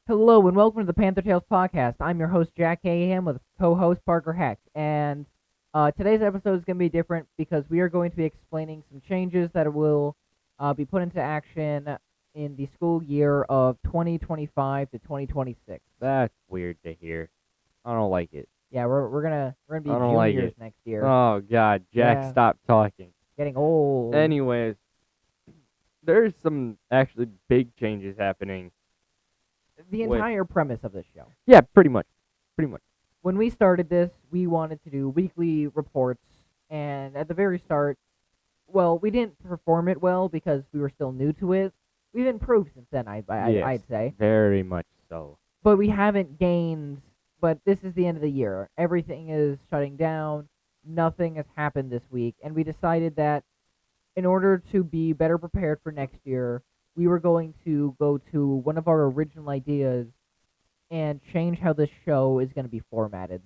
Hello and welcome to the Panther Tales podcast. I'm your host Jack Cahan with co-host Parker Heck, and today's episode is going to be different because we are going to be explaining some changes that will be put into action in the school year of 2025 to 2026. That's weird to hear. I don't like it. Yeah, we're gonna I be don't like juniors it. next year. Oh God, Jack, Yeah, stop talking. getting old. Anyways, there's some actually big changes happening. The With entire premise of this show. yeah, pretty much. When we started this, we wanted to do weekly reports, and at the very start, well, we didn't perform it well because we were still new to it. We've improved since then, Yes, I'd say, very much so. but we haven't gained. But this is the end of the year. Everything is shutting down. Nothing has happened this week, and we decided that in order to be better prepared for next year, we were going to go to one of our original ideas and change how this show is going to be formatted.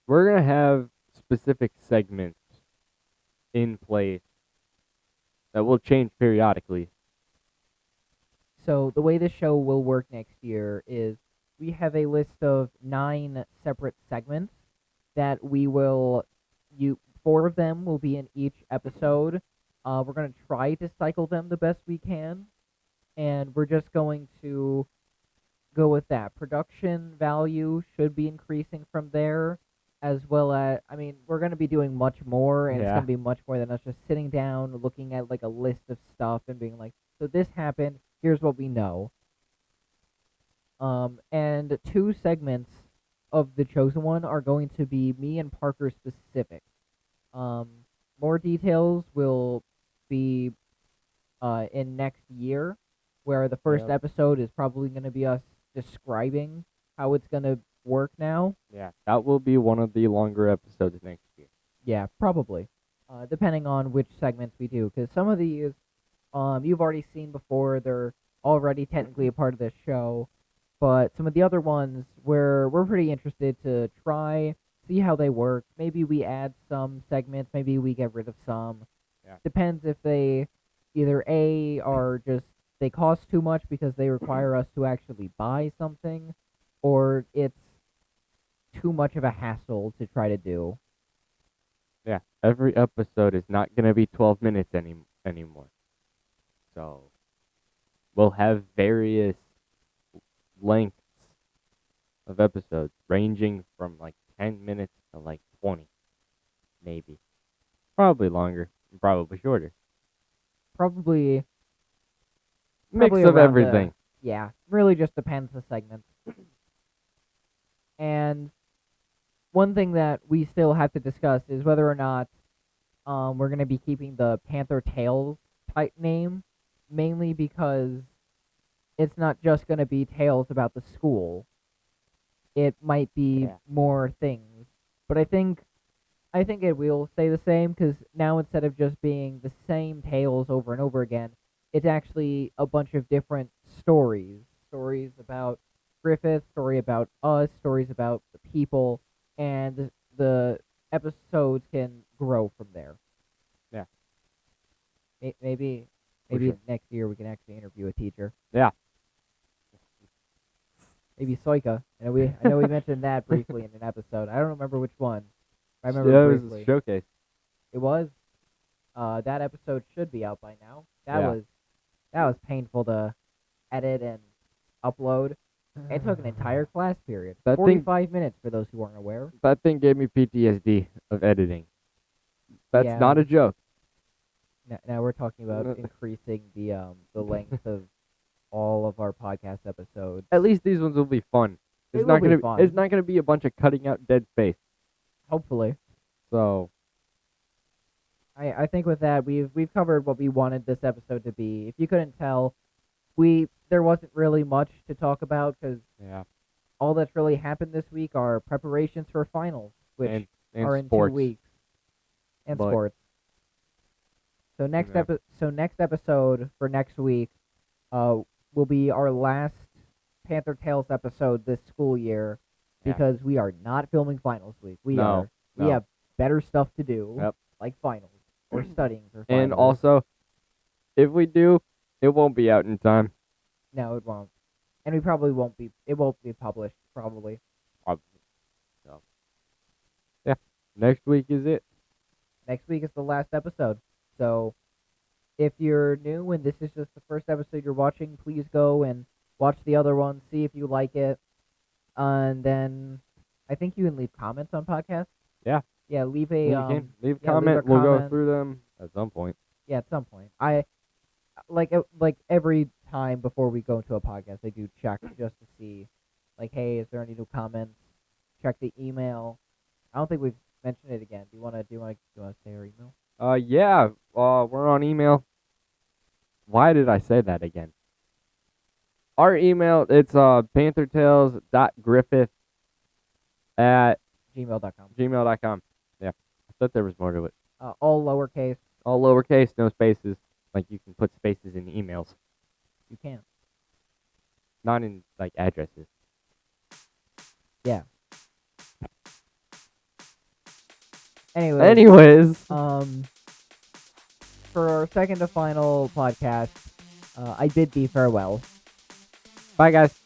We're gonna have specific segments in place that will change periodically. So the way the show will work next year is we have a list of 9 separate segments that we will you 4 of them will be in each episode. We're gonna try to cycle them the best we can, and we're just going to go with that. Production value should be increasing from there, as well as we're gonna be doing much more, and it's Yeah. gonna be much more than us just sitting down looking at like a list of stuff and being like, so this happened. Here's what we know. And 2 segments of the chosen one are going to be me and Parker specific. Um, More details will be in next year, where the first Yep. episode is probably going to be us describing how it's going to work now. Yeah, that will be one of the longer episodes next year. Yeah, probably. Depending on which segments we do, because some of these you've already seen before. They're already technically a part of this show, but some of the other ones we're pretty interested to try, see how they work. Maybe we add some segments, maybe we get rid of some. Yeah. Depends if they either A are just they cost too much because they require us to actually buy something, or it's too much of a hassle to try to do. Yeah, every episode is not gonna be 12 minutes anymore. So we'll have various lengths of episodes ranging from like 10 minutes to like 20, maybe. Probably longer, and probably shorter. Probably Mix probably of around the everything. yeah, really just depends the segments. And one thing that we still have to discuss is whether or not we're going to be keeping the Panther Tales type name, mainly because it's not just going to be tales about the school. It might be Yeah. more things, but I think it will stay the same because now instead of just being the same tales over and over again, it's actually a bunch of different stories. Stories about Griffith, story about us, stories about the people, and the episodes can grow from there. Yeah, Maybe for maybe sure. next year we can actually interview a teacher. Yeah. Maybe Soika. I know we mentioned that briefly in an episode. I don't remember which one. I remember Yeah, it was a briefly. showcase. It was. That episode should be out by now. Yeah. That was painful to edit and upload. It took an entire class period. That thing- 45 minutes for those who aren't aware. That thing gave me PTSD of editing. That's Yeah. not a joke. Now we're talking about increasing the length of all of our podcast episodes. At least these ones will be fun. It It's will not be gonna fun. It's not gonna be a bunch of cutting out dead space. Hopefully. So I think with that we've covered what we wanted this episode to be. If you couldn't tell, there wasn't really much to talk about because yeah. all that's really happened this week are preparations for finals, which And are in sports. 2 weeks, and But- sports. So Yeah. next episode for next week, will be our last Panther Tales episode this school year, Yeah. because we are not filming finals week. We No. have better stuff to do, Yep. like finals or studying for And finals. also, if we do, it won't be out in time. No, it won't. and we probably won't be. It won't be published probably. Probably. So, yeah. Next week is it. Next week is the last episode. So if you're new and this is just the first episode you're watching, please go and watch the other ones, see if you like it, and then I think you can leave comments on podcasts. Yeah. Yeah, leave You a can leave a yeah, leave comment. a We'll go comment. through them at some point. Yeah, at some point. I like every time before we go into a podcast, I do check just to see, like, hey, is there any new comments? Check the email. I don't think we've mentioned it again. Do you want to say our email? Yeah. We're on email. Why did I say that again? Our email, it's panthertales.griffith at Gmail.com. gmail.com. Yeah. I thought there was more to it. All lowercase. All lowercase, no spaces. Like you can put spaces in emails, You can. not in like addresses. Yeah. Anyways, for our second to final podcast, I bid thee farewell. bye guys.